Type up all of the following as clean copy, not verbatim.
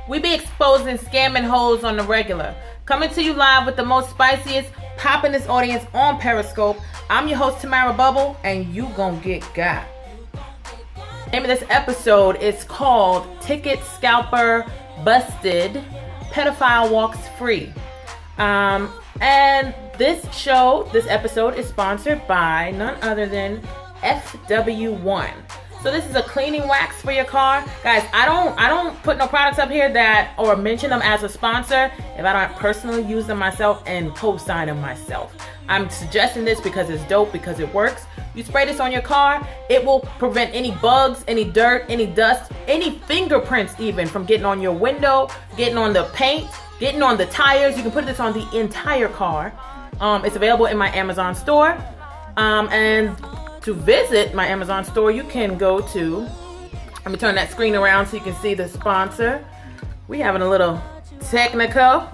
We be exposing scamming hoes on the regular. Coming to you live with the most spiciest, poppin'est audience on Periscope. I'm your host, Tamara Bubble, and you gon' get got. The name of this episode is called Ticket Scalper Busted, Pedophile Walks Free. And this episode is sponsored by none other than FW1. So this is a cleaning wax for your car. Guys, I don't put no products up here that or mention them as a sponsor if I don't personally use them myself and co-sign them myself. I'm suggesting this because it's dope, because it works. You spray this on your car, it will prevent any bugs, any dirt, any dust, any fingerprints even from getting on your window, getting on the paint, getting on the tires. You can put this on the entire car. It's available in my Amazon store. And to visit my Amazon store, you can go to, let me turn that screen around so you can see the sponsor. We having a little technical.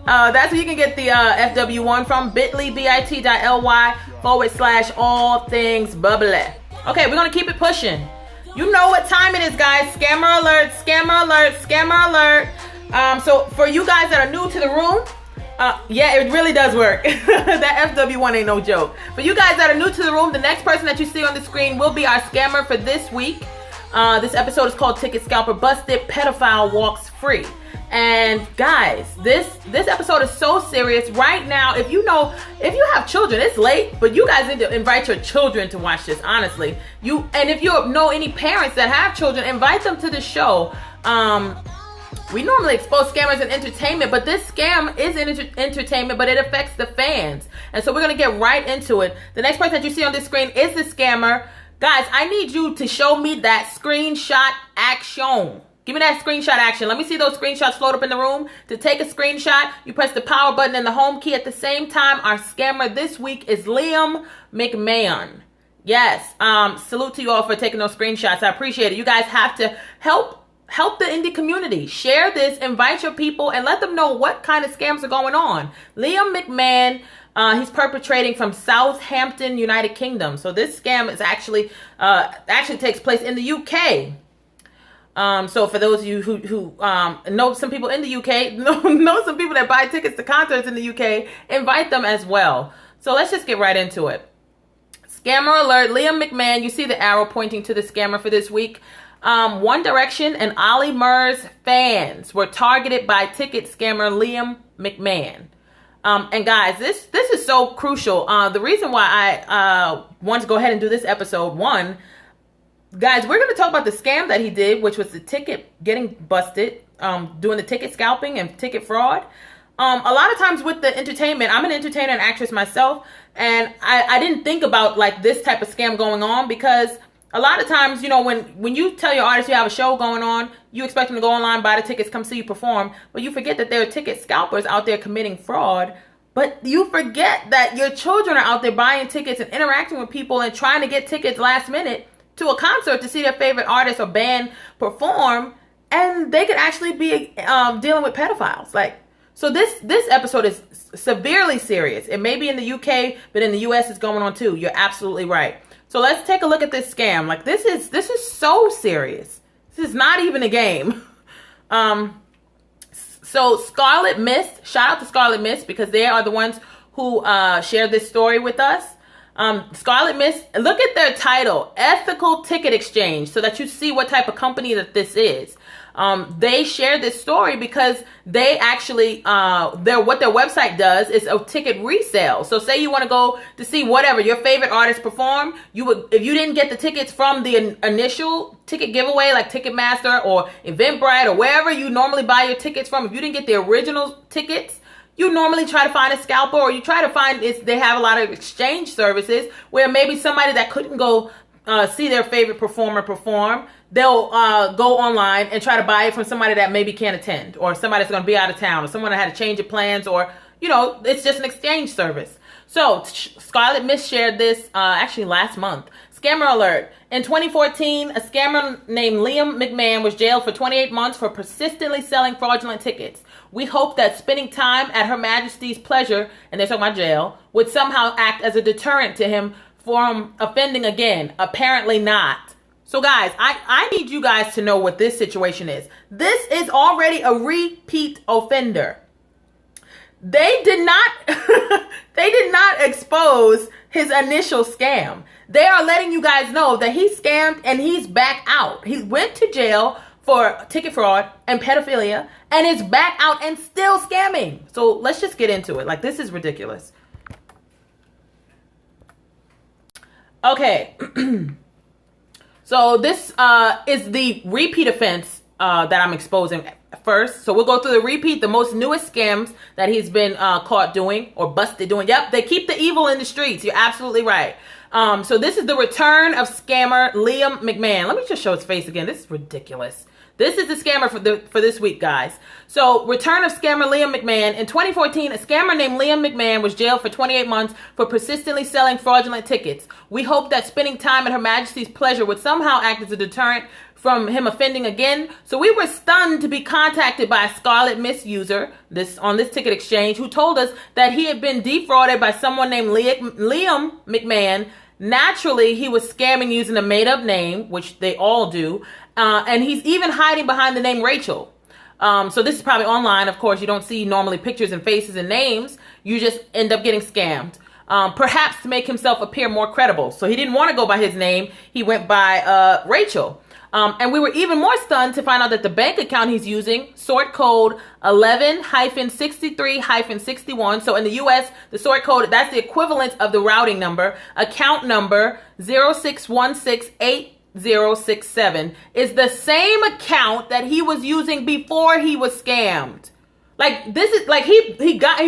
That's where you can get the FW1 from, bit.ly/all things bubbly. Okay, we're going to keep it pushing. You know what time it is, guys. Scammer alert, scammer alert, scammer alert. So for you guys that are new to the room, yeah, it really does work. That FW1 ain't no joke. For you guys that are new to the room, the next person that you see on the screen will be our scammer for this week. This episode is called Ticket Scalper Busted, Pedophile Walks Free. And guys, this episode is so serious. Right now, if you have children, it's late, but you guys need to invite your children to watch this, honestly. And if you know any parents that have children, invite them to the show. We normally expose scammers in entertainment, but this scam is in entertainment, but it affects the fans. And so we're going to get right into it. The next person that you see on this screen is the scammer. Guys, I need you to show me that screenshot action. Give me that screenshot action. Let me see those screenshots float up in the room. To take a screenshot, you press the power button and the home key at the same time. Our scammer this week is Liam McMahon. Yes, salute to you all for taking those screenshots. I appreciate it. You guys have to help the indie community. Share this, invite your people, and let them know what kind of scams are going on. Liam McMahon, he's perpetrating from Southampton, United Kingdom. So this scam is actually takes place in the UK. So for those of you who know some people in the UK, know some people that buy tickets to concerts in the UK, invite them as well. So let's just get right into it. Scammer alert, Liam McMahon. You see the arrow pointing to the scammer for this week. One Direction and Ollie Murs fans were targeted by ticket scammer Liam McMahon. And guys, this is so crucial. The reason why I want to go ahead and do this episode, one, guys, we're going to talk about the scam that he did, which was the ticket getting busted, doing the ticket scalping and ticket fraud. A lot of times with the entertainment, I'm an entertainer and actress myself, and I didn't think about like this type of scam going on because a lot of times, when you tell your artist you have a show going on, you expect them to go online, buy the tickets, come see you perform, but you forget that there are ticket scalpers out there committing fraud. But you forget that your children are out there buying tickets and interacting with people and trying to get tickets last minute to a concert to see their favorite artist or band perform, and they could actually be dealing with pedophiles. So this episode is severely serious. It may be in the UK, but in the US it's going on too. You're absolutely right. So let's take a look at this scam. This is so serious. This is not even a game. So Scarlet Mist, shout out to Scarlet Mist because they are the ones who shared this story with us. Scarlet Mist, look at their title, Ethical Ticket Exchange, so that you see what type of company that this is. They shared this story because they actually, what their website does is a ticket resale. So say you want to go to see whatever your favorite artist perform, if you didn't get the tickets from the initial ticket giveaway, like Ticketmaster or Eventbrite or wherever you normally buy your tickets from, if you didn't get the original tickets, you normally try to find a scalper, or you try to find, they have a lot of exchange services where maybe somebody that couldn't go see their favorite performer perform, they'll go online and try to buy it from somebody that maybe can't attend, or somebody that's going to be out of town, or someone that had a change of plans, or, it's just an exchange service. So Scarlet Mist shared this actually last month. Scammer alert. In 2014, a scammer named Liam McMahon was jailed for 28 months for persistently selling fraudulent tickets. We hope that spending time at Her Majesty's pleasure, and they're talking about jail, would somehow act as a deterrent to him from offending again. Apparently not. So guys, I need you guys to know what this situation is. This is already a repeat offender. They did not they did not expose his initial scam. They are letting you guys know that he scammed and he's back out. He went to jail for ticket fraud and pedophilia and is back out and still scamming. So let's just get into it. Like, this is ridiculous. Okay. So this is the repeat offense that I'm exposing first. So we'll go through the most newest scams that he's been caught doing or busted doing. Yep, they keep the evil in the streets. You're absolutely right. So this is the return of scammer Liam McMahon. Let me just show his face again. This is ridiculous. This is the scammer for this week, guys. So, return of scammer Liam McMahon. In 2014, a scammer named Liam McMahon was jailed for 28 months for persistently selling fraudulent tickets. We hope that spending time at Her Majesty's pleasure would somehow act as a deterrent from him offending again. So we were stunned to be contacted by a Scarlet Miss user on this ticket exchange who told us that he had been defrauded by someone named Liam McMahon. Naturally, he was scamming using a made-up name, which they all do, and he's even hiding behind the name Rachel. So this is probably online. Of course, you don't see normally pictures and faces and names. You just end up getting scammed. Perhaps to make himself appear more credible. So he didn't want to go by his name. He went by Rachel. And we were even more stunned to find out that the bank account he's using, sort code 11-63-61. So in the US, the sort code, that's the equivalent of the routing number. Account number 06168067 is the same account that he was using before he was scammed. Like, this is like he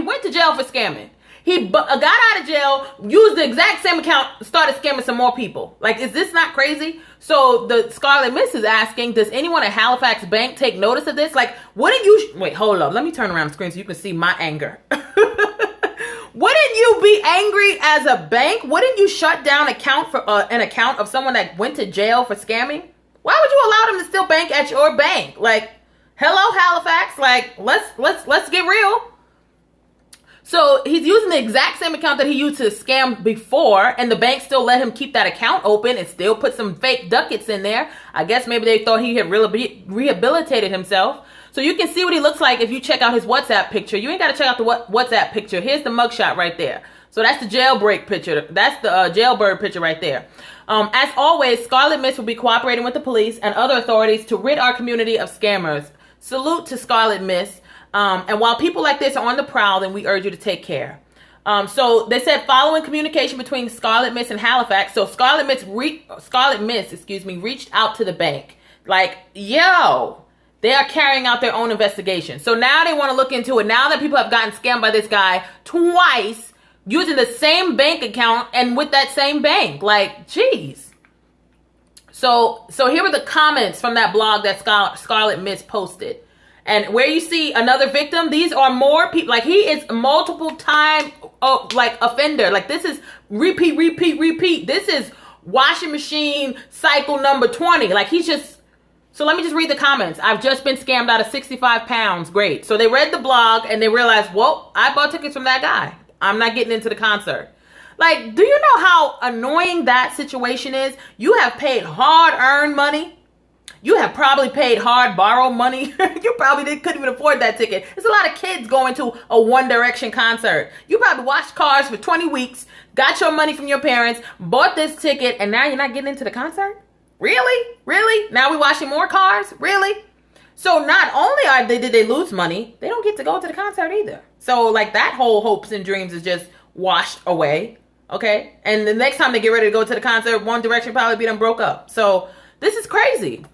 went to jail for scamming. He got out of jail, used the exact same account, started scamming some more people. Like, is this not crazy? So the Scarlet Miss is asking, does anyone at Halifax Bank take notice of this? Like, wouldn't you... Wait, hold up. Let me turn around the screen so you can see my anger. Wouldn't you be angry as a bank? Wouldn't you shut down an account of someone that went to jail for scamming? Why would you allow them to still bank at your bank? Like, hello, Halifax. Like, let's get real. So he's using the exact same account that he used to scam before, and the bank still let him keep that account open and still put some fake ducats in there. I guess maybe they thought he had really rehabilitated himself. So you can see what he looks like if you check out his WhatsApp picture. You ain't got to check out the WhatsApp picture. Here's the mugshot right there. So that's the jailbreak picture. That's the jailbird picture right there. As always, Scarlet Miss will be cooperating with the police and other authorities to rid our community of scammers. Salute to Scarlet Miss. And while people like this are on the prowl, then we urge you to take care. So they said following communication between Scarlet Miss and Halifax. So Scarlet Miss, reached out to the bank. Like, yo, they are carrying out their own investigation. So now they want to look into it. Now that people have gotten scammed by this guy twice using the same bank account and with that same bank. Like, geez. So here were the comments from that blog that Scarlet Miss posted. And where you see another victim, these are more people. Like, he is multiple time, offender. Like, this is repeat. This is washing machine cycle number 20. Like, he's just, so let me just read the comments. I've just been scammed out of 65 pounds. Great. So they read the blog and they realized, whoa, I bought tickets from that guy. I'm not getting into the concert. Like, do you know how annoying that situation is? You have paid hard-earned money. You have probably paid hard borrowed money. You probably couldn't even afford that ticket. There's a lot of kids going to a One Direction concert. You probably watched Cars for 20 weeks, got your money from your parents, bought this ticket, and now you're not getting into the concert? Really? Really? Now we're watching more Cars? Really? So not only did they lose money, they don't get to go to the concert either. So like that whole hopes and dreams is just washed away. Okay? And the next time they get ready to go to the concert, One Direction probably be done broke up. So this is crazy.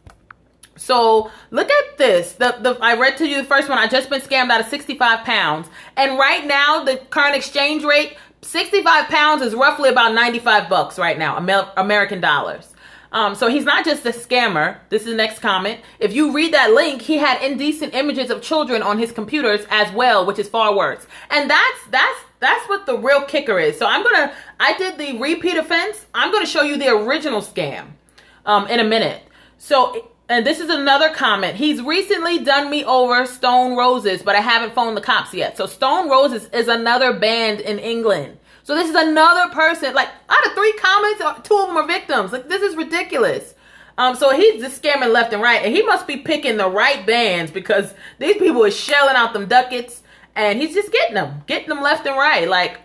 So look at this. I read to you the first one. I just been scammed out of 65 pounds. And right now, the current exchange rate, 65 pounds is roughly about 95 bucks right now, American dollars. So he's not just a scammer. This is the next comment. If you read that link, he had indecent images of children on his computers as well, which is far worse. And that's what the real kicker is. So I did the repeat offense. I'm going to show you the original scam in a minute. So, and this is another comment. He's recently done me over, Stone Roses, but I haven't phoned the cops yet. So Stone Roses is another band in England. So this is another person. Like, out of 3 comments, 2 of them are victims. Like, this is ridiculous. So he's just scamming left and right, and he must be picking the right bands because these people are shelling out them ducats, and he's just getting them left and right. Like,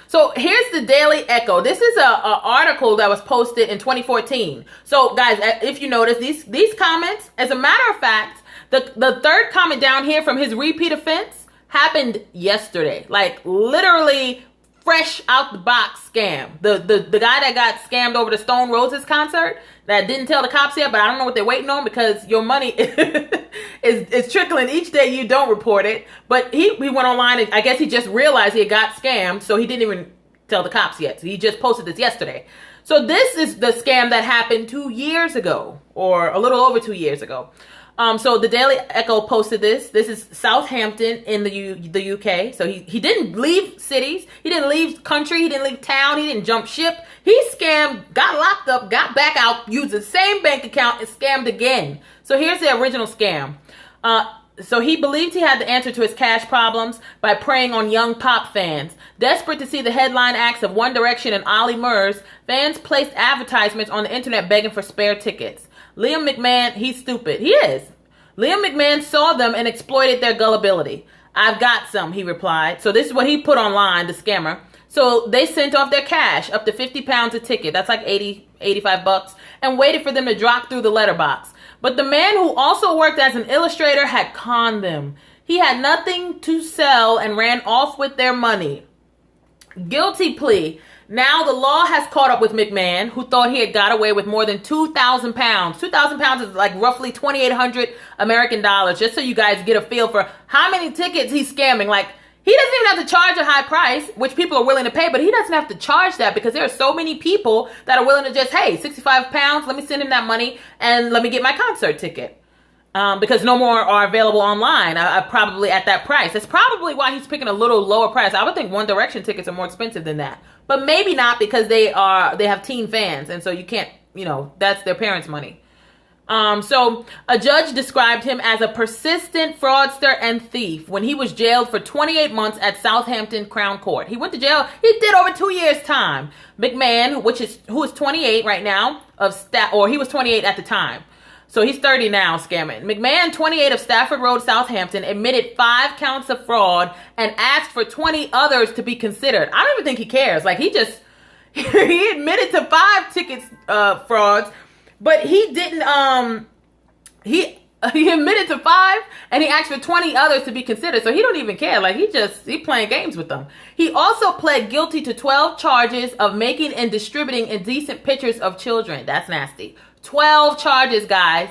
so here's the Daily Echo. This is a article that was posted in 2014. So guys, if you notice these comments, as a matter of fact, the third comment down here from his repeat offense happened yesterday. Like literally fresh out the box scam. The guy that got scammed over the Stone Roses concert that didn't tell the cops yet, but I don't know what they're waiting on because your money is trickling each day you don't report it. But he went online and I guess he just realized he got scammed, so he didn't even tell the cops yet. So he just posted this yesterday. So this is the scam that happened 2 years ago, or a little over 2 years ago. So the Daily Echo posted this. This is Southampton in the UK. So he didn't leave cities. He didn't leave country. He didn't leave town. He didn't jump ship. He scammed, got locked up, got back out, used the same bank account and scammed again. So here's the original scam. So he believed he had the answer to his cash problems by preying on young pop fans. Desperate to see the headline acts of One Direction and Ollie Murs, fans placed advertisements on the internet begging for spare tickets. Liam McMahon, he's stupid. He is. Liam McMahon saw them and exploited their gullibility. I've got some, he replied. So this is what he put online, the scammer. So they sent off their cash, up to 50 pounds a ticket. That's like 80, 85 bucks, and waited for them to drop through the letterbox. But the man, who also worked as an illustrator, had conned them. He had nothing to sell and ran off with their money. Guilty plea. Now the law has caught up with McMahon, who thought he had got away with more than 2,000 pounds. 2,000 pounds is like roughly 2,800 American dollars, just so you guys get a feel for how many tickets he's scamming. Like, he doesn't even have to charge a high price, which people are willing to pay, but he doesn't have to charge that because there are so many people that are willing to just, hey, 65 pounds, let me send him that money and let me get my concert ticket. Because no more are available online, probably at that price. That's probably why he's picking a little lower price. I would think One Direction tickets are more expensive than that. But maybe not, because they have teen fans, and so you can't, that's their parents' money. So a judge described him as a persistent fraudster and thief when he was jailed for 28 months at Southampton Crown Court. He went to jail. He did over 2 years' time. McMahon, who is 28 right now, or he was 28 at the time. So he's 30 now, scamming. McMahon, 28, of Stafford Road, Southampton, admitted 5 counts of fraud and asked for 20 others to be considered. I don't even think he cares. Like, he admitted to 5 tickets, frauds, but he didn't, he admitted to 5 and he asked for 20 others to be considered. So he don't even care. Like, he playing games with them. He also pled guilty to 12 charges of making and distributing indecent pictures of children. That's nasty. 12 charges, guys.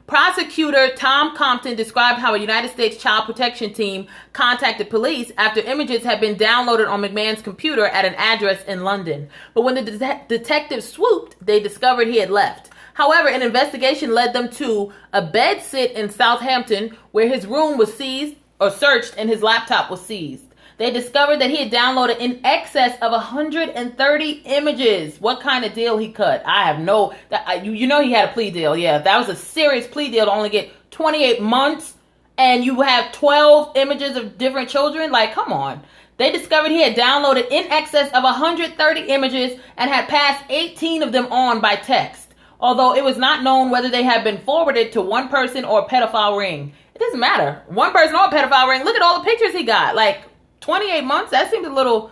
Prosecutor Tom Compton described how a United States child protection team contacted police after images had been downloaded on McMahon's computer at an address in London. But when the detectives swooped, they discovered he had left. However, an investigation led them to a bed sit in Southampton where his room was seized or searched and his laptop was seized. They discovered that he had downloaded in excess of 130 images. What kind of deal he cut? I have no... he had a plea deal. Yeah, that was a serious plea deal to only get 28 months and you have 12 images of different children. Like, come on. They discovered he had downloaded in excess of 130 images and had passed 18 of them on by text. Although it was not known whether they had been forwarded to one person or a pedophile ring. It doesn't matter. One person or a pedophile ring. Look at all the pictures he got. Like, 28 months? That seems a little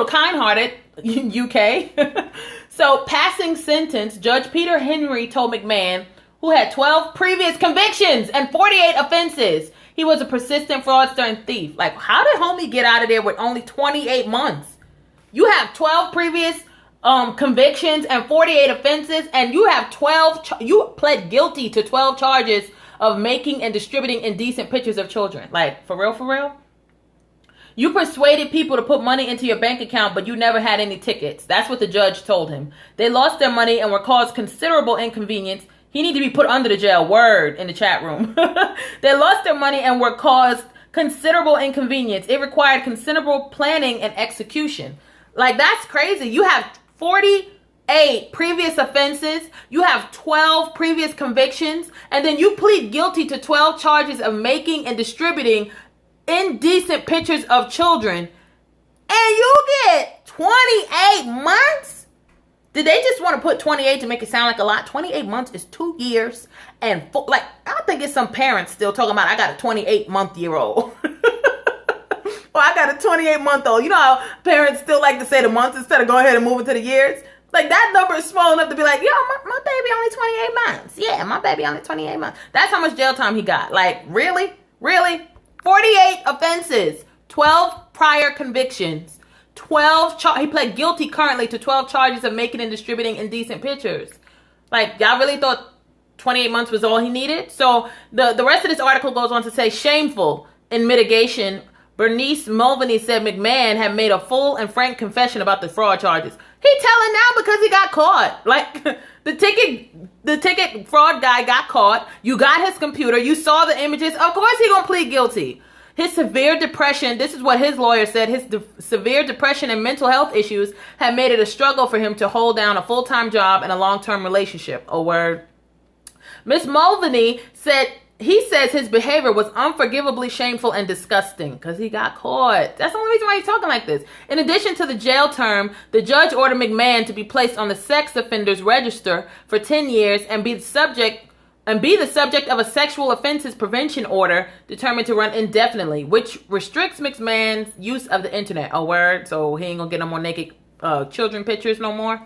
kind-hearted, UK. So, passing sentence, Judge Peter Henry told McMahon, who had 12 previous convictions and 48 offenses, he was a persistent fraudster and thief. Like, how did homie get out of there with only 28 months? You have 12 previous convictions and 48 offenses, and you have you pled guilty to 12 charges of making and distributing indecent pictures of children. Like, for real, for real? You persuaded people to put money into your bank account, but you never had any tickets. That's what the judge told him. They lost their money and were caused considerable inconvenience. He needs to be put under the jail. Word in the chat room. They lost their money and were caused considerable inconvenience. It required considerable planning and execution. Like, that's crazy. You have 48 previous offenses. You have 12 previous convictions. And then you plead guilty to 12 charges of making and distributing indecent pictures of children, and you get 28 months? Did they just want to put 28 to make it sound like a lot? 28 months is 2 years and like, I think it's some parents still talking about, I got a 28-month-year-old. Well, I got a 28-month-old. You know how parents still like to say the months instead of go ahead and move it to the years? Like, that number is small enough to be like, yo, my baby only 28 months. Yeah, my baby only 28 months. That's how much jail time he got. Like, really? Really? 48 offenses. 12 prior convictions. He pled guilty currently to 12 charges of making and distributing indecent pictures. Like, y'all really thought 28 months was all he needed? So, the rest of this article goes on to say, shameful in mitigation, Bernice Mulvaney said McMahon had made a full and frank confession about the fraud charges. He telling now because he got caught. Like, the ticket fraud guy got caught. You got his computer. You saw the images. Of course he gonna plead guilty. His severe depression, this is what his lawyer said, his severe depression and mental health issues had made it a struggle for him to hold down a full-time job and a long-term relationship. A word. Miss Mulvaney said, he says his behavior was unforgivably shameful and disgusting because he got caught. That's the only reason why he's talking like this. In addition to the jail term, the judge ordered McMahon to be placed on the sex offenders register for 10 years and be the subject of a sexual offenses prevention order determined to run indefinitely, which restricts McMahon's use of the internet. A word. So he ain't gonna get no more naked children pictures no more.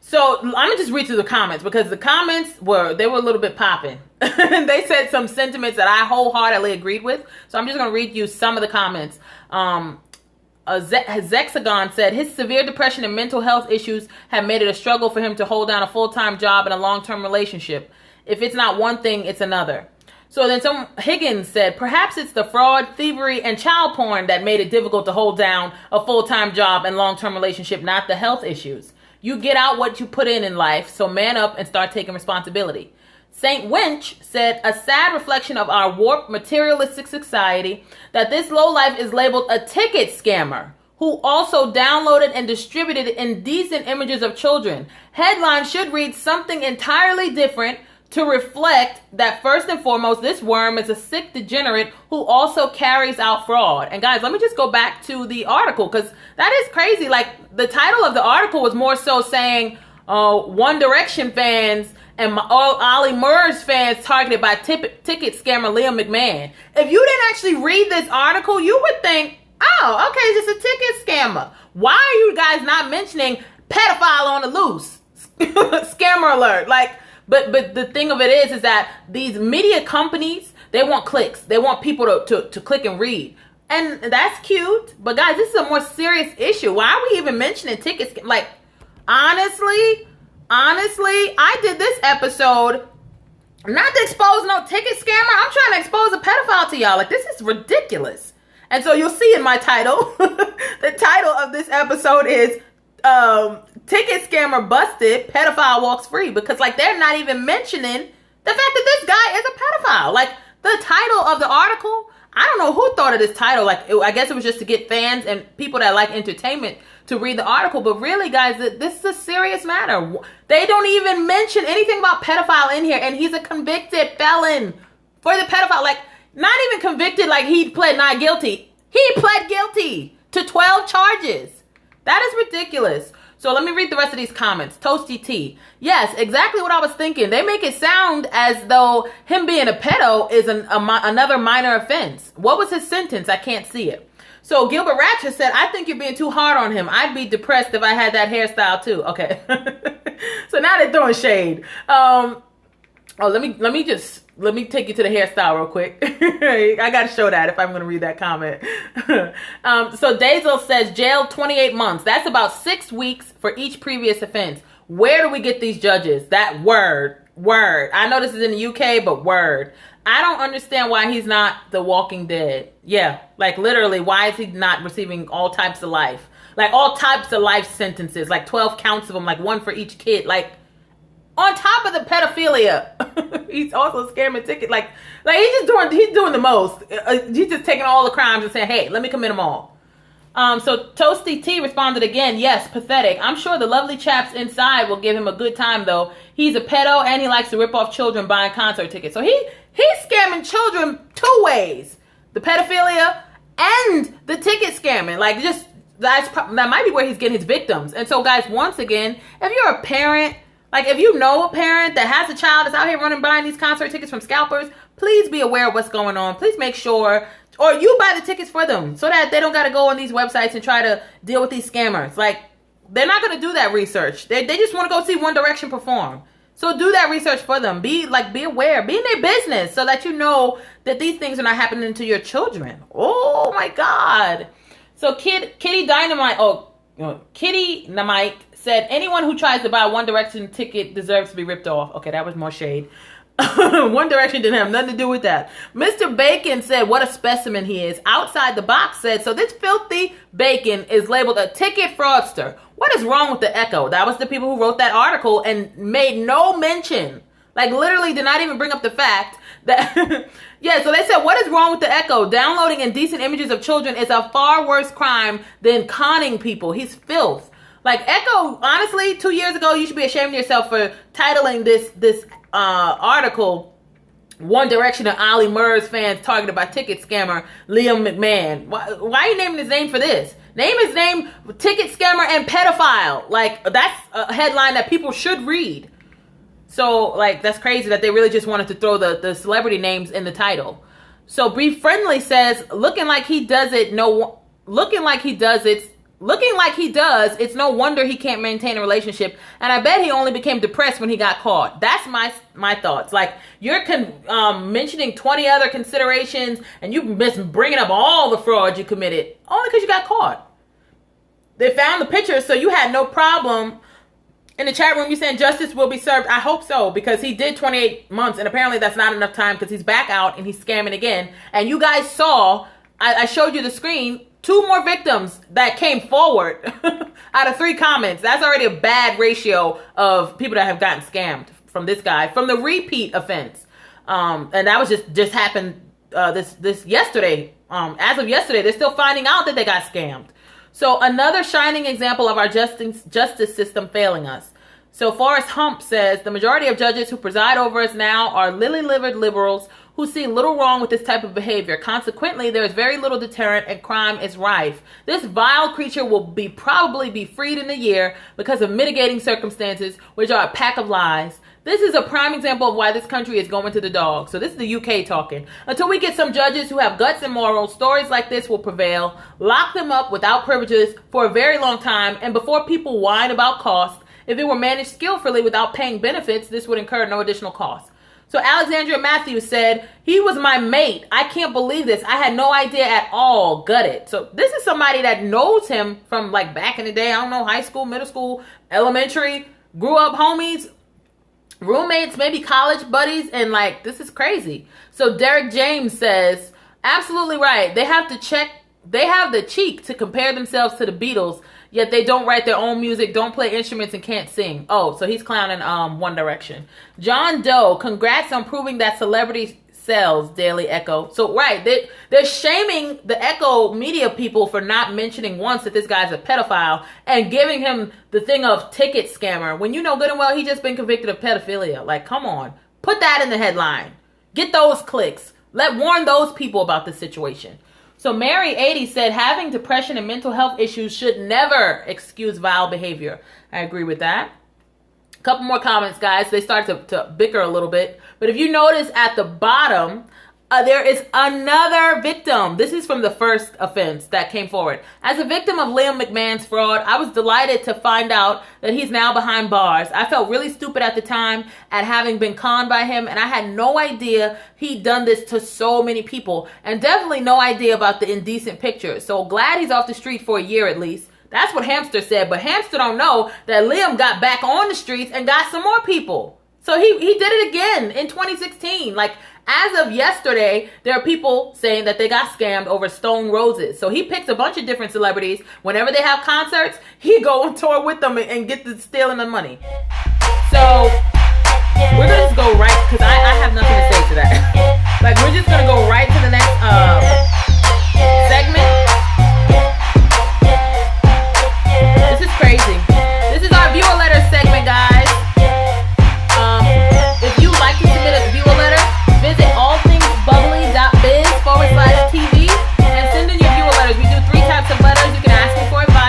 So I'm gonna just read through the comments because the comments were a little bit popping. They said some sentiments that I wholeheartedly agreed with. So I'm just gonna read you some of the comments. Zexagon said his severe depression and mental health issues have made it a struggle for him to hold down a full-time job and a long-term relationship. If it's not one thing, it's another. So then some Higgins said, perhaps it's the fraud, thievery, and child porn that made it difficult to hold down a full-time job and long-term relationship, not the health issues. You get out what you put in life, so man up and start taking responsibility. St. Winch said, a sad reflection of our warped materialistic society that this lowlife is labeled a ticket scammer who also downloaded and distributed indecent images of children. Headline should read something entirely different to reflect that first and foremost, this worm is a sick degenerate who also carries out fraud. And guys, let me just go back to the article because that is crazy. Like, the title of the article was more so saying One Direction fans and Ollie Murs fans targeted by ticket scammer Liam McMahon. If you didn't actually read this article, you would think, oh, okay, it's just a ticket scammer. Why are you guys not mentioning pedophile on the loose? Scammer alert. Like, But the thing of it is that these media companies, they want clicks. They want people to click and read. And that's cute. But guys, this is a more serious issue. Why are we even mentioning tickets? Like, honestly, I did this episode not to expose no ticket scammer. I'm trying to expose a pedophile to y'all. Like, this is ridiculous. And so you'll see in my title, the title of this episode is ticket scammer busted, pedophile walks free, because like they're not even mentioning the fact that this guy is a pedophile. Like, the title of the article, I don't know who thought of this title. Like, I guess it was just to get fans and people that like entertainment to read the article. But really, guys, this is a serious matter. They don't even mention anything about pedophile in here, and he's a convicted felon for the pedophile. Like, not even convicted like he pled not guilty. He pled guilty to 12 charges. That is ridiculous. So let me read the rest of these comments. Toasty T. Yes, exactly what I was thinking. They make it sound as though him being a pedo is another minor offense. What was his sentence? I can't see it. So Gilbert Ratchet said, I think you're being too hard on him. I'd be depressed if I had that hairstyle too. Okay. So now they're throwing shade. Let me take you to the hairstyle real quick. I got to show that if I'm going to read that comment. So Dazel says jail 28 months. That's about 6 weeks for each previous offense. Where do we get these judges? That word. I know this is in the UK, but word. I don't understand why he's not the Walking Dead. Yeah, like literally, why is he not receiving all types of life? Like all types of life sentences, like 12 counts of them, like one for each kid. Like, on top of the pedophilia, he's also scamming ticket. Like he's doing the most. He's just taking all the crimes and saying, hey, let me commit them all. So Toasty T responded again, yes, pathetic. I'm sure the lovely chaps inside will give him a good time, though. He's a pedo and he likes to rip off children buying concert tickets. So he's scamming children 2 ways. The pedophilia and the ticket scamming. Like, just that might be where he's getting his victims. And so, guys, once again, if you're a parent, like if you know a parent that has a child that's out here running buying these concert tickets from scalpers, please be aware of what's going on. Please make sure, or you buy the tickets for them so that they don't got to go on these websites and try to deal with these scammers. Like, they're not going to do that research. They just want to go see One Direction perform. So do that research for them. Be aware. Be in their business so that you know that these things are not happening to your children. Oh my God. So Kitty Dynamite said, anyone who tries to buy a One Direction ticket deserves to be ripped off. Okay, that was more shade. One Direction didn't have nothing to do with that. Mr. Bacon said, what a specimen he is. Outside the Box said, so this filthy bacon is labeled a ticket fraudster. What is wrong with the Echo? That was the people who wrote that article and made no mention. Like, literally did not even bring up the fact that... Yeah, so they said, what is wrong with the Echo? Downloading indecent images of children is a far worse crime than conning people. He's filth. Like, Echo, honestly, 2 years ago, you should be ashamed of yourself for titling this article, One Direction and Ollie Murs fans targeted by ticket scammer Liam McMahon. Why are you naming his name for this? Name his name ticket scammer and pedophile. Like, that's a headline that people should read. So, like, that's crazy that they really just wanted to throw the celebrity names in the title. So, Be Friendly says, looking like he does, it's no wonder he can't maintain a relationship. And I bet he only became depressed when he got caught. That's my thoughts. Like, you're mentioning 20 other considerations and you've been bringing up all the fraud you committed only because you got caught. They found the pictures, so you had no problem. In the chat room, you saying justice will be served. I hope so, because he did 28 months, and apparently that's not enough time because he's back out and he's scamming again. And you guys saw, I showed you the screen, 2 more victims that came forward out of 3 comments. That's already a bad ratio of people that have gotten scammed from this guy, from the repeat offense. And that was just happened this yesterday. As of yesterday, they're still finding out that they got scammed. So another shining example of our justice system failing us. So Forrest Hump says, the majority of judges who preside over us now are lily-livered liberals who see little wrong with this type of behavior. Consequently, there is very little deterrent and crime is rife. This vile creature will probably be freed in a year because of mitigating circumstances, which are a pack of lies. This is a prime example of why this country is going to the dog. So this is the UK talking. Until we get some judges who have guts and morals, stories like this will prevail. Lock them up without privileges for a very long time. And before people whine about cost, if it were managed skillfully without paying benefits, this would incur no additional cost. So Alexandria Matthews said, he was my mate. I can't believe this. I had no idea at all. Gutted. So this is somebody that knows him from like back in the day. I don't know, high school, middle school, elementary, grew up homies, roommates, maybe college buddies. And like, this is crazy. So Derek James says, absolutely right. They have the cheek to compare themselves to the Beatles, yet they don't write their own music, don't play instruments, and can't sing. Oh, so he's clowning One Direction. John Doe, congrats on proving that celebrity sells, Daily Echo. So, right, they're shaming the Echo media people for not mentioning once that this guy's a pedophile and giving him the thing of ticket scammer, when you know good and well he just been convicted of pedophilia. Like, come on. Put that in the headline. Get those clicks. Warn those people about the situation. So Mary 80 said, having depression and mental health issues should never excuse vile behavior. I agree with that. A couple more comments, guys. They start to bicker a little bit. But if you notice at the bottom, there is another victim. This is from the first offense that came forward. As a victim of Liam McMahon's fraud, I was delighted to find out that he's now behind bars. I felt really stupid at the time at having been conned by him, and I had no idea he'd done this to so many people, and definitely no idea about the indecent pictures. So glad he's off the street for a year at least. That's what Hamster said, but Hamster don't know that Liam got back on the streets and got some more people. So he did it again in 2016. Like, as of yesterday, there are people saying that they got scammed over Stone Roses. So he picks a bunch of different celebrities. Whenever they have concerts, he go on tour with them and get to stealing the money. So we're going to just go right, because I have nothing to say to that. Like, we're just going to go right to the next segment. This is crazy. This is our viewer letter segment, guys. If you'd like to submit a viewer letter, visit allthingsbubbly.biz/TV and send in your viewer letters. We do 3 types of letters. You can ask me for advice.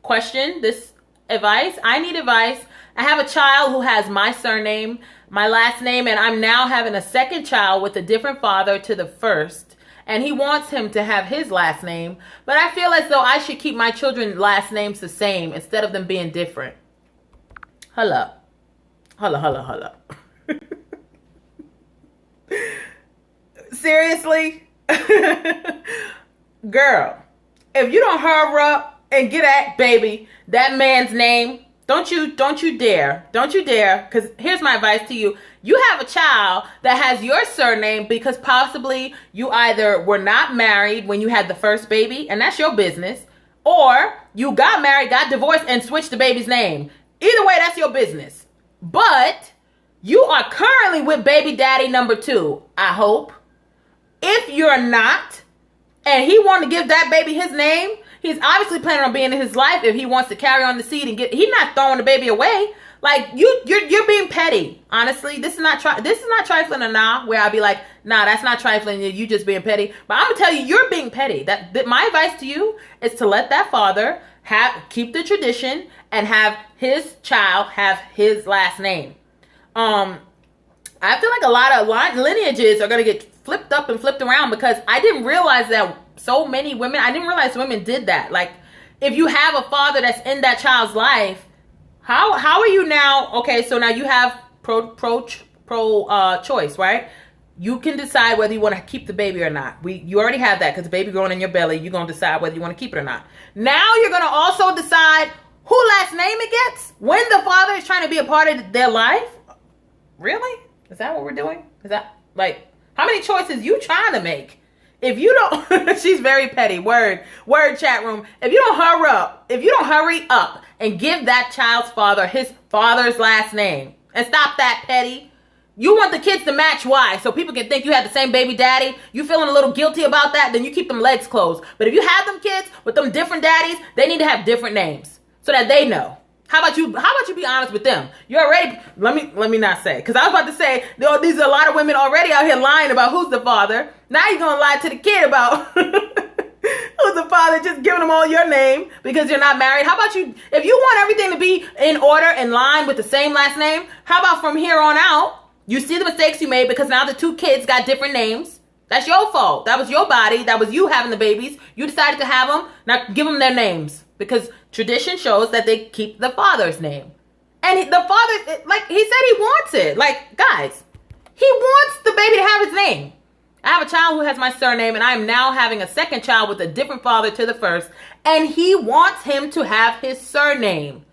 question this advice. I need advice. I have a child who has my surname, my last name, and I'm now having a second child with a different father to the first. And he wants him to have his last name. But I feel as though I should keep my children's last names the same instead of them being different. Holla. Seriously? Girl, if you don't hurry up and get that baby that man's name, don't you dare, because here's my advice to you. You have a child that has your surname because possibly you either were not married when you had the first baby, and that's your business, or you got married, got divorced, and switched the baby's name. Either way, that's your business. But you are currently with baby daddy number 2, I hope. If you're not, and he wanted to give that baby his name, he's obviously planning on being in his life if he wants to carry on the seed and he's not throwing the baby away. Like, you're being petty. Honestly, this is not trifling or nah, where I'll be like, nah, that's not trifling, you just being petty. But I'm gonna tell you, you're being petty. That my advice to you is to let that father keep the tradition and have his child have his last name. I feel like a lot of lineages are gonna get flipped up and flipped around because I didn't realize that I didn't realize women did that. Like, if you have a father that's in that child's life, how are you now? Okay, so now you have pro choice, right? You can decide whether you want to keep the baby or not. You already have that because the baby growing in your belly. You're gonna decide whether you want to keep it or not. Now you're gonna also decide who last name it gets when the father is trying to be a part of their life. Really? Is that what we're doing? Is that like how many choices you trying to make? If you don't, she's very petty. Word chat room. If you don't hurry up and give that child's father his father's last name and stop that petty. You want the kids to match why? So people can think you had the same baby daddy. You feeling a little guilty about that? Then you keep them legs closed. But if you have them kids with them different daddies, they need to have different names so that they know. How about you be honest with them? You already, let me not say, because I was about to say, these are a lot of women already out here lying about who's the father. Now you're going to lie to the kid about who's the father, just giving them all your name because you're not married. How about you, if you want everything to be in order, in line with the same last name, how about from here on out, you see the mistakes you made because now the 2 kids got different names. That's your fault. That was your body. That was you having the babies. You decided to have them. Now give them their names. Because tradition shows that they keep the father's name. And the father, like, he said he wants it. Like, guys, he wants the baby to have his name. I have a child who has my surname, and I am now having a second child with a different father to the first. And he wants him to have his surname.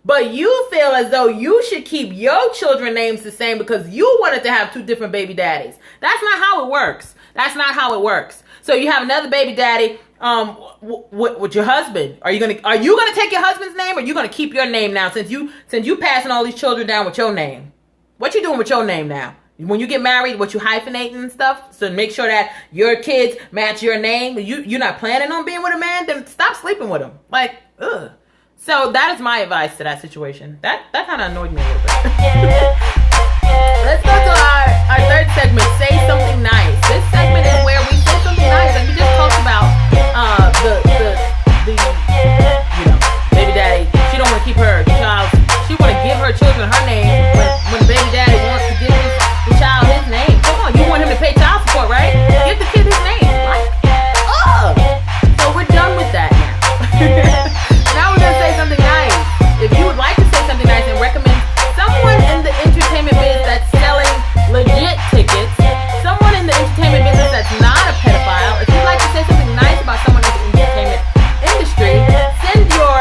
But you feel as though you should keep your children's names the same because you wanted to have 2 different baby daddies. That's not how it works. That's not how it works. So you have another baby daddy with your husband. Are you gonna take your husband's name, or are you gonna keep your name now since you passing all these children down with your name? What you doing with your name now? When you get married, what you hyphenating and stuff? So make sure that your kids match your name. You're not planning on being with a man, then stop sleeping with him. Like, ugh. So that is my advice to that situation. That kind of annoyed me a little bit. Let's go to our third segment, Say Something Nice. This segment is where we say something nice. Like we just talked about the baby daddy. She don't want to keep her child. She want to give her children her name when baby daddy wants to give the child his name. Come on, you want him to pay child support, right? Give the kid his name. Like, so we're done with that now. Now we're going to say something nice. If you would like to say something nice and recommend someone in the entertainment biz that's selling legit tickets, someone in the entertainment business that's not a pedophile, if you'd like to say something nice about someone in the entertainment industry, send your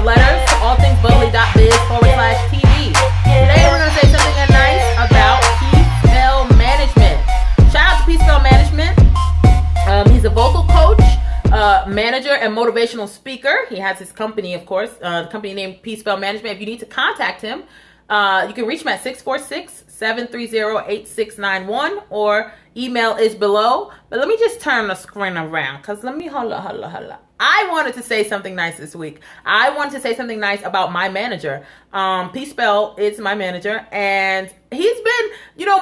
letters to allthingsbubbly.biz/TV. Today we're going to say something nice about Pedophile Management. Shout out to Pedophile Management. He's a vocal coach, manager, and motivational speaker. He has his company, of course, the company named Pedophile Management. If you need to contact him, you can reach him at 646-730-8691, or email is below. But let me just turn the screen around because holla. I wanted to say something nice this week. I wanted to say something nice about my manager. P-Spell is my manager, and he's been,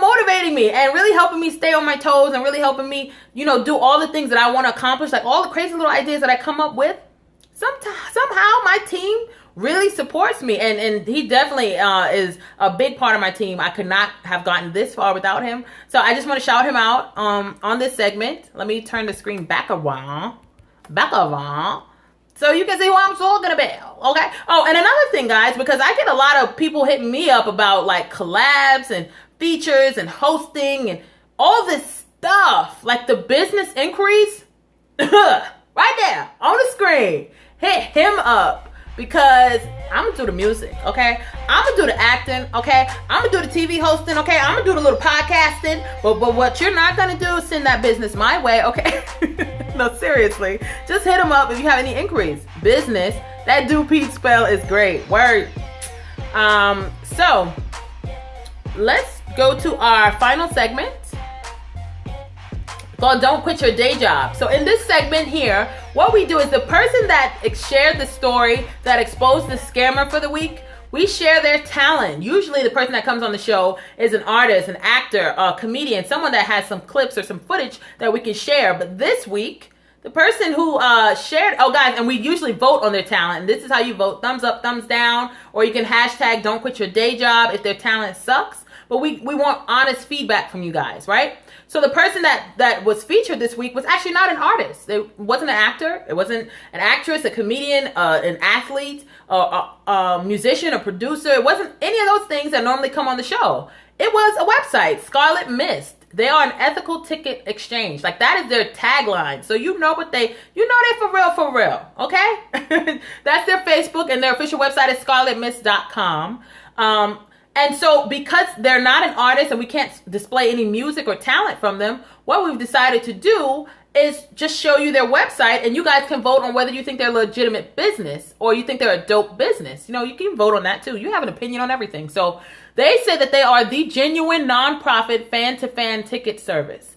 motivating me and really helping me stay on my toes and really helping me, do all the things that I want to accomplish, like all the crazy little ideas that I come up with. somehow my team really supports me, and he definitely is a big part of my team. I could not have gotten this far without him. So I just want to shout him out on this segment. Let me turn the screen back around. So you can see who I'm talking about, okay? Oh, and another thing, guys, because I get a lot of people hitting me up about like collabs and features and hosting and all this stuff, like the business inquiries, right there on the screen. Hit him up. Because I'm gonna do the music, okay? I'm gonna do the acting, okay? I'm gonna do the TV hosting, okay? I'm gonna do the little podcasting. But what you're not gonna do is send that business my way, okay? No, seriously. Just hit him up if you have any inquiries. Business. That Pete spell is great. Word. So let's go to our final segment called Don't Quit Your Day Job. So in this segment here, what we do is the person that shared the story that exposed the scammer for the week, we share their talent. Usually the person that comes on the show is an artist, an actor, a comedian, someone that has some clips or some footage that we can share. But this week, the person who shared, oh guys, and we usually vote on their talent. And this is how you vote: thumbs up, thumbs down, or you can hashtag Don't Quit Your Day Job if their talent sucks. But we want honest feedback from you guys, right? So the person that was featured this week was actually not an artist. It wasn't an actor. It wasn't an actress, a comedian, an athlete, a musician, a producer. It wasn't any of those things that normally come on the show. It was a website, Scarlet Mist. They are an ethical ticket exchange. Like, that is their tagline. So you know they for real, okay? That's their Facebook, and their official website is scarletmist.com. And so because they're not an artist and we can't display any music or talent from them, what we've decided to do is just show you their website, and you guys can vote on whether you think they're a legitimate business or you think they're a dope business. You know, you can vote on that too. You have an opinion on everything. So they say that they are the genuine nonprofit fan-to-fan ticket service.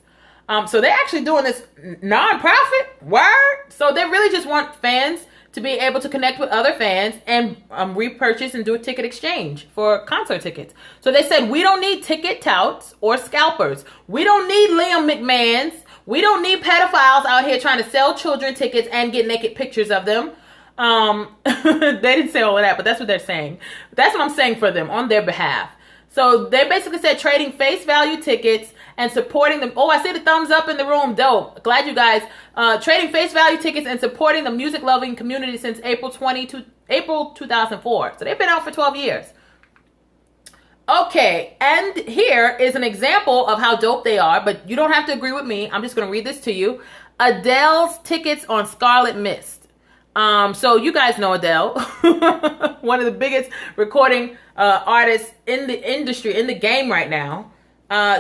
So they're actually doing this nonprofit word. So they really just want fans to be able to connect with other fans and repurchase and do a ticket exchange for concert tickets. So they said, we don't need ticket touts or scalpers. We don't need Liam McMahons. We don't need pedophiles out here trying to sell children tickets and get naked pictures of them. They didn't say all of that, but that's what they're saying. That's what I'm saying for them on their behalf. So they basically said trading face value tickets and supporting them. Oh, I see the thumbs up in the room. Dope. Glad you guys. Trading face value tickets and supporting the music loving community since April 2004. So they've been out for 12 years. Okay, and here is an example of how dope they are, but you don't have to agree with me. I'm just going to read this to you. Adele's tickets on Scarlet Mist. So you guys know Adele, one of the biggest recording artists in the industry, in the game right now.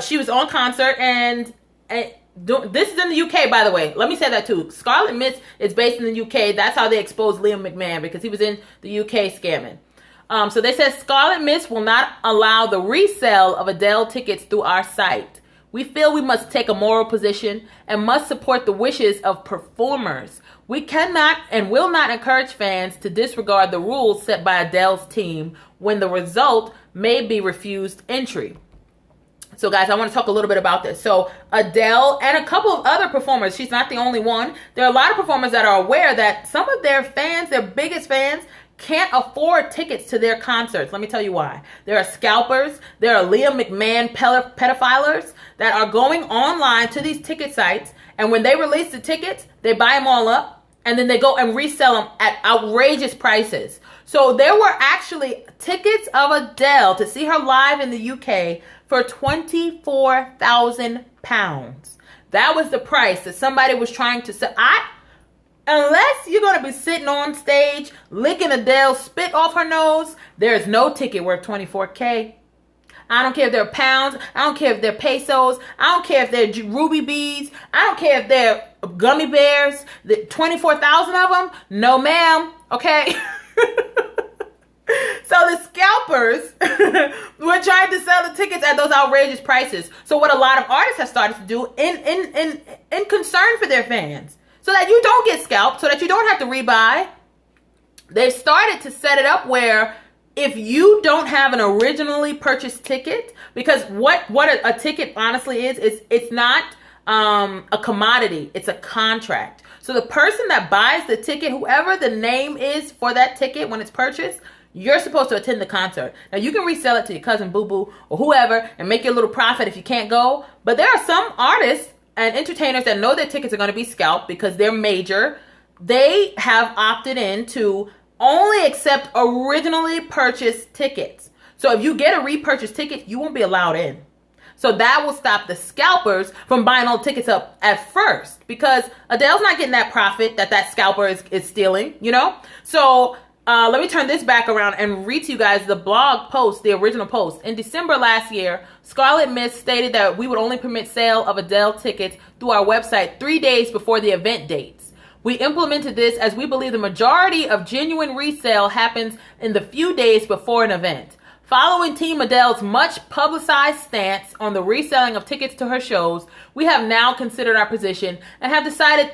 She was on concert, and this is in the UK, by the way. Let me say that too. Scarlet Mist is based in the UK. That's how they exposed Liam McMahon, because he was in the UK scamming. So they said Scarlet Mist will not allow the resale of Adele tickets through our site. We feel we must take a moral position and must support the wishes of performers. We cannot and will not encourage fans to disregard the rules set by Adele's team when the result may be refused entry. So guys, I want to talk a little bit about this. So Adele and a couple of other performers, she's not the only one. There are a lot of performers that are aware that some of their fans, their biggest fans, can't afford tickets to their concerts. Let me tell you why. There are scalpers. There are Liam McMahon pedophilers that are going online to these ticket sites. And when they release the tickets, they buy them all up. And then they go and resell them at outrageous prices. So there were actually tickets of Adele to see her live in the UK for £24,000. That was the price that somebody was trying to sell. Unless you're going to be sitting on stage, licking Adele's spit off her nose, there's no ticket worth $24K. I don't care if they're pounds. I don't care if they're pesos. I don't care if they're ruby beads. I don't care if they're gummy bears. 24,000 of them? No, ma'am. Okay? So the scalpers were trying to sell the tickets at those outrageous prices. So what a lot of artists have started to do in concern for their fans, so that you don't get scalped, so that you don't have to rebuy, they've started to set it up where if you don't have an originally purchased ticket, because what a ticket honestly is it's not a commodity, it's a contract. So the person that buys the ticket, whoever the name is for that ticket when it's purchased, you're supposed to attend the concert. Now, you can resell it to your cousin Boo Boo or whoever and make your little profit if you can't go. But there are some artists and entertainers that know their tickets are going to be scalped because they're major. They have opted in to only accept originally purchased tickets. So if you get a repurchased ticket, you won't be allowed in. So that will stop the scalpers from buying all the tickets up at first, because Adele's not getting that profit that scalper is stealing, you know? So let me turn this back around and read to you guys the blog post, the original post. In December last year, Scarlet Mist stated that we would only permit sale of Adele tickets through our website 3 days before the event dates. We implemented this as we believe the majority of genuine resale happens in the few days before an event. Following Team Adele's much publicized stance on the reselling of tickets to her shows, we have now considered our position and have decided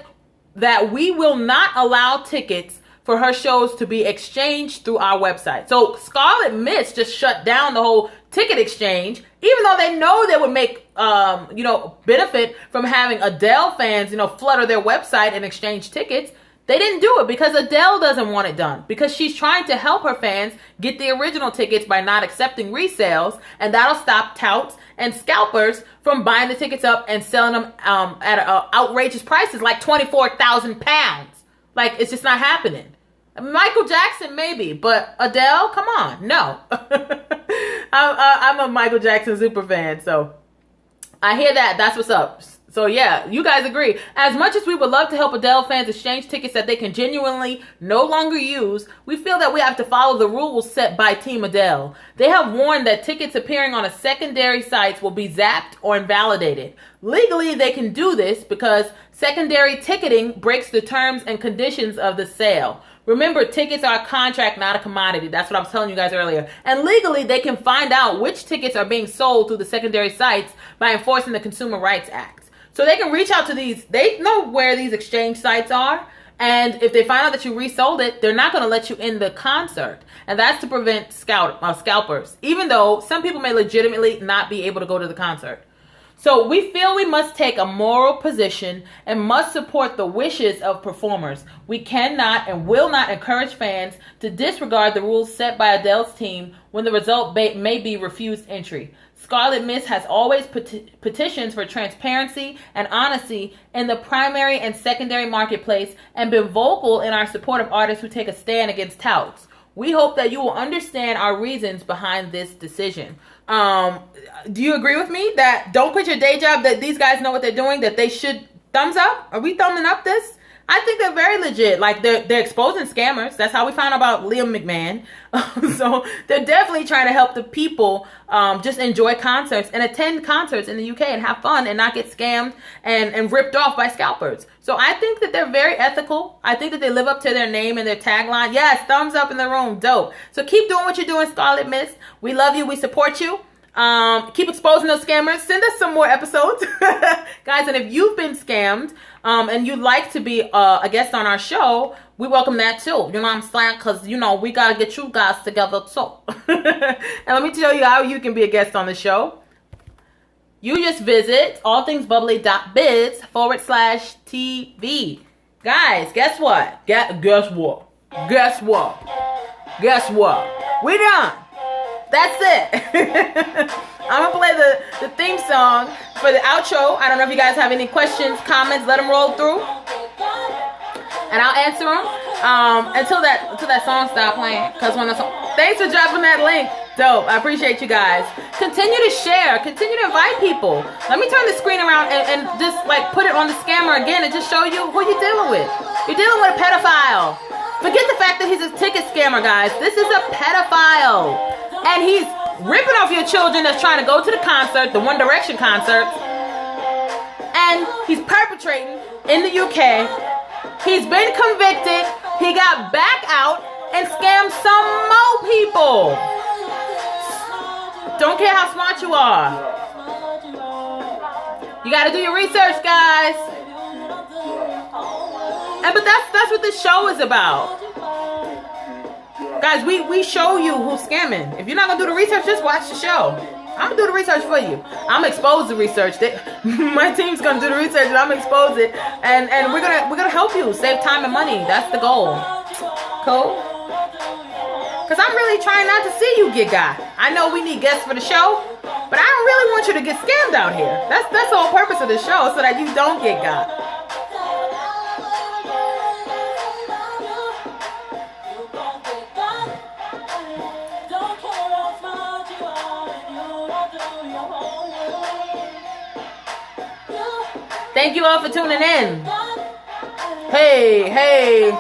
that we will not allow tickets for her shows to be exchanged through our website. So Scarlet Mist just shut down the whole ticket exchange, even though they know they would make, benefit from having Adele fans, flutter their website and exchange tickets. They didn't do it because Adele doesn't want it done, because she's trying to help her fans get the original tickets by not accepting resales, and that'll stop touts and scalpers from buying the tickets up and selling them at outrageous prices like £24,000. Like, it's just not happening. Michael Jackson maybe, but Adele, come on, no. I'm a Michael Jackson super fan, so I hear that. That's what's up. So yeah, you guys agree. As much as we would love to help Adele fans exchange tickets that they can genuinely no longer use, we feel that we have to follow the rules set by Team Adele. They have warned that tickets appearing on a secondary sites will be zapped or invalidated. Legally, they can do this because secondary ticketing breaks the terms and conditions of the sale. Remember, tickets are a contract, not a commodity. That's what I was telling you guys earlier. And legally, they can find out which tickets are being sold through the secondary sites by enforcing the Consumer Rights Act. So they can reach out to these, they know where these exchange sites are. And if they find out that you resold it, they're not going to let you in the concert. And that's to prevent scalpers, even though some people may legitimately not be able to go to the concert. So we feel we must take a moral position and must support the wishes of performers. We cannot and will not encourage fans to disregard the rules set by Adele's team when the result may be refused entry. Scarlet Mist has always petitioned for transparency and honesty in the primary and secondary marketplace and been vocal in our support of artists who take a stand against touts. We hope that you will understand our reasons behind this decision. Do you agree with me that don't quit your day job, that these guys know what they're doing, that they should thumbs up? Are we thumbing up this? I think they're very legit. Like, they're exposing scammers. That's how we found out about Liam McMahon. So they're definitely trying to help the people just enjoy concerts and attend concerts in the UK and have fun and not get scammed and ripped off by scalpers. So I think that they're very ethical. I think that they live up to their name and their tagline. Yes, thumbs up in the room. Dope. So keep doing what you're doing, Scarlet Mist. We love you. We support you. Keep exposing those scammers. Send us some more episodes. Guys, and if you've been scammed and you'd like to be a guest on our show, we welcome that too. You know what I'm saying? Because, we got to get you guys together too. And let me tell you how you can be a guest on the show. You just visit allthingsbubbly.biz/TV. Guys, guess what? Guess what? We done. That's it. I'm going to play the theme song for the outro. I don't know if you guys have any questions, comments. Let them roll through. And I'll answer them until that song stops playing. Thanks for dropping that link. Dope. I appreciate you guys. Continue to share. Continue to invite people. Let me turn the screen around and just put it on the scammer again and just show you who you're dealing with. You're dealing with a pedophile. Forget the fact that he's a ticket scammer, guys. This is a pedophile. And he's ripping off your children that's trying to go to the concert, the One Direction concert. And he's perpetrating in the UK. He's been convicted. He got back out and scammed some more people. Don't care how smart you are. You got to do your research, guys. But that's what this show is about. Guys, we show you who's scamming. If you're not going to do the research, just watch the show. I'm gonna do the research for you. I'm gonna expose the research. My team's gonna do the research and I'm gonna expose it. And we're gonna help you save time and money. That's the goal. Cool? Cause I'm really trying not to see you get got. I know we need guests for the show, but I don't really want you to get scammed out here. That's the whole purpose of the show, so that you don't get got. Thank you all for tuning in. Hey.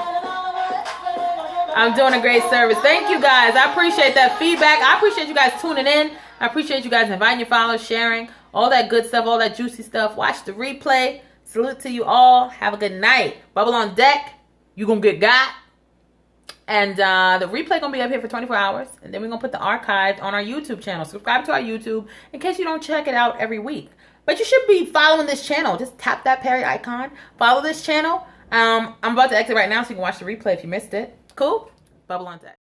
I'm doing a great service. Thank you guys. I appreciate that feedback. I appreciate you guys tuning in. I appreciate you guys inviting your followers, sharing, all that good stuff, all that juicy stuff. Watch the replay. Salute to you all. Have a good night. Bubble on deck. You gonna get got. And the replay gonna be up here for 24 hours. And then we're gonna put the archive on our YouTube channel. Subscribe to our YouTube in case you don't check it out every week. But you should be following this channel. Just tap that Perry icon. Follow this channel. I'm about to exit right now so you can watch the replay if you missed it. Cool? Bubble on deck.